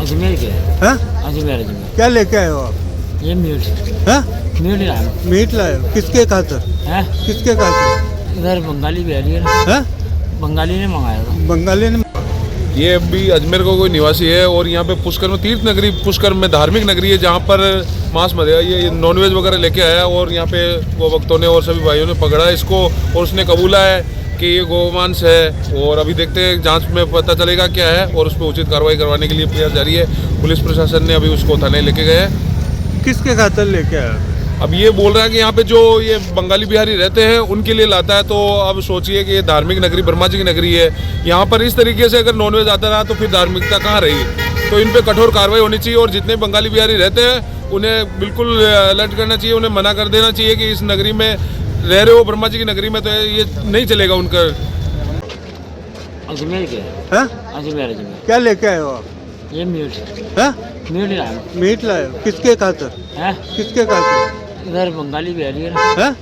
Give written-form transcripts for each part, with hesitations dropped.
अजमेर के हाँ? अजमेर क्या लेके आए हो आप? ये मीट हाँ? मीट लाया मीट लाए हो? किसके खातर? है। किसके खातर? इधर बंगाली बिहारी है ना, हाँ? बंगाली ने मंगाया था। बंगाली ने। ये अभी अजमेर का कोई निवासी है और यहाँ पे पुष्कर में तीर्थ नगरी, पुष्कर में धार्मिक नगरी है जहाँ पर मांस मदिरा ये नॉनवेज वगैरह लेके आया और यहाँ पे वो भक्तों ने और सभी भाइयों ने पकड़ा इसको और उसने कबूला है कि ये गोमांस है। और अभी देखते हैं जांच में पता चलेगा क्या है और उस पर उचित कार्रवाई करवाने के लिए प्रयास जारी है। पुलिस प्रशासन ने अभी उसको थाने लेके गए हैं। किसके खातर लेके आया? अब ये बोल रहा है कि यहाँ पे जो ये बंगाली बिहारी रहते हैं उनके लिए लाता है। तो अब सोचिए कि ये धार्मिक नगरी, ब्रह्मा जी की नगरी है, यहाँ पर इस तरीके से अगर नॉनवेज आता रहा तो फिर धार्मिकता कहाँ रही। तो इन पे कठोर कार्रवाई होनी चाहिए और जितने बंगाली बिहारी रहते हैं उन्हें बिल्कुल अलर्ट करना चाहिए, उन्हें मना कर देना चाहिए कि इस नगरी में रह रहे हो, ब्रह्मा जी की नगरी में, तो ये नहीं चलेगा उनका। अजमेर के हाँ? अजमेर क्या लेके आए हो आप? ये मीट हाँ? मीट लाया मीट लाए हो? किसके खातर? है। किसके खातर? इधर बंगाली बिहारी है ना, हाँ?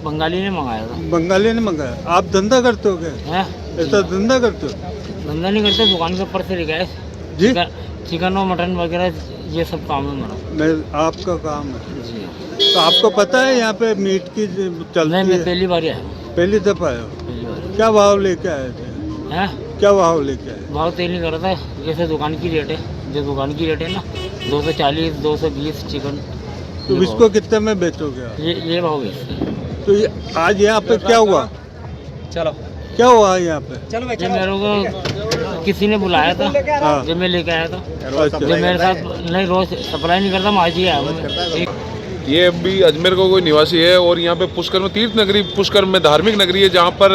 बंगाली ने मंगाया था। बंगाली ने मंगाया। आप धंधा करते हो क्या? है। ऐसा धंधा करते हो? धंधा नहीं करते, दुकान के ऊपर से लेके आए। जी? चिकन और मटन वगैरह ये सब काम है मेरा। मैं आपका काम है। जी तो आपको पता है यहाँ पे मीट की चलती नहीं, मैं है? पहली बार आया हूँ। पहली दफा आए हो? पहली बार क्या भाव लेके आए थे? है। क्या भाव लेके आए? भाव तेल नहीं कर रहा था, जैसे दुकान की रेट है, जो दुकान की रेट है ना 240 220 चिकन। तो इसको कितने में बेचोगे आप? ये भाव है। तो ये आज यहाँ पे क्या हुआ? चलो क्या हुआ यहाँ पे? ये मेरे को किसी ने बुलाया था, हाँ। जब मैं लेके आया था। अच्छा। जो मेरे साथ नहीं रोज सप्लाई नहीं करता, मैं आज ही आया हूँ। ये अभी अजमेर का कोई निवासी है और यहाँ पे पुष्कर में तीर्थ नगरी, पुष्कर में धार्मिक नगरी है जहाँ पर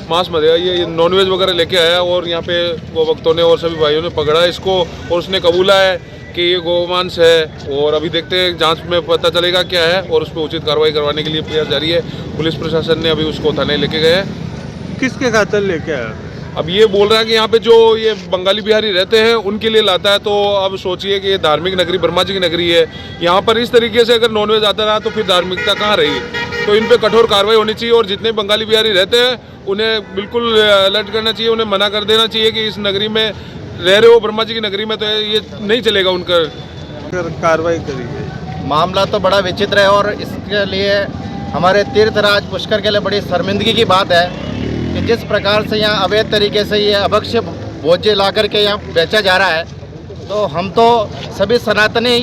मांस मदिरा ये नॉनवेज वगैरह लेके आया और यहाँ पे वो भक्तों ने और सभी भाइयों ने पकड़ा इसको और उसने कबूला है कि ये गोमांस है। और अभी देखते हैं जांच में पता चलेगा क्या है और उस पर उचित कार्रवाई करवाने के लिए प्रयास जारी है। पुलिस प्रशासन ने अभी उसको थाने लेके गए हैं। किसके खातर लेके आया? अब ये बोल रहा है कि यहाँ पे जो ये बंगाली बिहारी रहते हैं उनके लिए लाता है। तो अब सोचिए कि ये धार्मिक नगरी, ब्रह्मा जी की नगरी है, यहाँ पर इस तरीके से अगर नॉनवेज आता रहा तो फिर धार्मिकता कहाँ रही। तो इन पे कठोर कार्रवाई होनी चाहिए और जितने बंगाली बिहारी रहते हैं उन्हें बिल्कुल अलर्ट करना चाहिए, उन्हें मना कर देना चाहिए कि इस नगरी में रह रहे हो, ब्रह्मा जी की नगरी में, तो ये नहीं चलेगा उनका। कार्रवाई करी गई। मामला तो बड़ा विचित्र है और इसके लिए हमारे तीर्थराज पुष्कर के लिए बड़ी शर्मिंदगी की बात है कि जिस प्रकार से यहाँ अवैध तरीके से ये अभक्ष्य भोज्य ला करके यहाँ बेचा जा रहा है। तो हम तो सभी सनातनी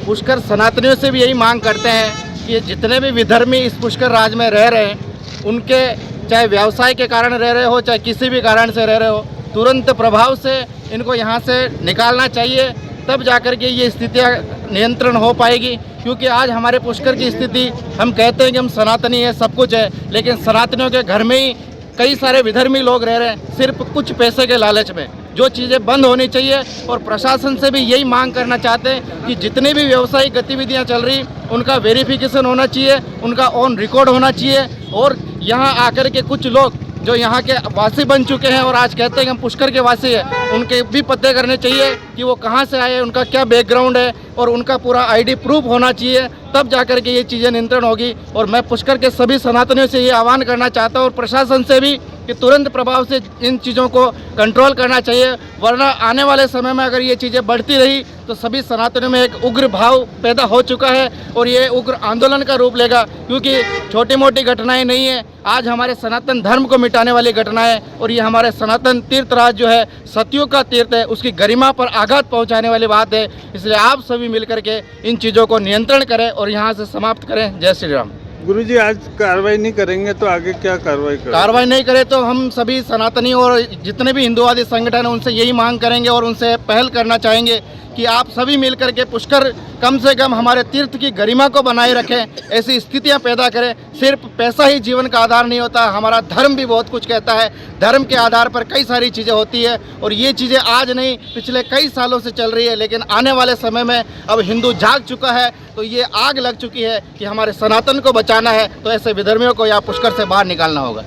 पुष्कर सनातनियों से भी यही मांग करते हैं कि जितने भी विधर्मी इस पुष्कर राज में रह रहे हैं उनके, चाहे व्यवसाय के कारण रह रहे हो चाहे किसी भी कारण से रह रहे हो, तुरंत प्रभाव से इनको यहाँ से निकालना चाहिए, तब जाकर के ये स्थितियाँ नियंत्रण हो पाएगी। क्योंकि आज हमारे पुष्कर की स्थिति, हम कहते हैं कि हम सनातनी है, सब कुछ है, लेकिन सनातनियों के घर में ही कई सारे विधर्मी लोग रह रहे हैं सिर्फ कुछ पैसे के लालच में। जो चीज़ें बंद होनी चाहिए और प्रशासन से भी यही मांग करना चाहते हैं कि जितनी भी व्यावसायिक गतिविधियां चल रही उनका वेरिफिकेशन होना चाहिए, उनका ऑन रिकॉर्ड होना चाहिए। और यहाँ आकर के कुछ लोग जो यहाँ के वासी बन चुके हैं और आज कहते हैं कि हम पुष्कर के वासी हैं, उनके भी पते करने चाहिए कि वो कहाँ से आए, उनका क्या बैकग्राउंड है और उनका पूरा आईडी प्रूफ होना चाहिए, तब जाकर के ये चीज़ें नियंत्रण होगी। और मैं पुष्कर के सभी सनातनियों से ये आह्वान करना चाहता हूँ और प्रशासन से भी कि तुरंत प्रभाव से इन चीज़ों को कंट्रोल करना चाहिए, वरना आने वाले समय में अगर ये चीज़ें बढ़ती रही तो सभी सनातनियों में एक उग्र भाव पैदा हो चुका है और ये उग्र आंदोलन का रूप लेगा। क्योंकि छोटी मोटी घटनाएं नहीं है, आज हमारे सनातन धर्म को मिटाने वाली घटना है और ये हमारे सनातन तीर्थराज जो है, सतियों का तीर्थ है, उसकी गरिमा पर आघात पहुंचाने वाली बात है। इसलिए आप सभी मिलकर के इन चीज़ों को नियंत्रण करें और यहाँ से समाप्त करें। जय श्री राम। गुरुजी, आज कार्रवाई नहीं करेंगे तो आगे क्या कार्रवाई करेंगे? कार्रवाई नहीं करे तो हम सभी सनातनी और जितने भी हिंदुवादी संगठन हैं उनसे यही मांग करेंगे और उनसे पहल करना चाहेंगे कि आप सभी मिलकर के पुष्कर कम से कम हमारे तीर्थ की गरिमा को बनाए रखें, ऐसी स्थितियां पैदा करें। सिर्फ पैसा ही जीवन का आधार नहीं होता, हमारा धर्म भी बहुत कुछ कहता है। धर्म के आधार पर कई सारी चीज़ें होती है और ये चीज़ें आज नहीं, पिछले कई सालों से चल रही है, लेकिन आने वाले समय में अब हिंदू जाग चुका है, तो ये आग लग चुकी है कि हमारे सनातन को बचाना है, तो ऐसे विधर्मियों को यहाँ पुष्कर से बाहर निकालना होगा।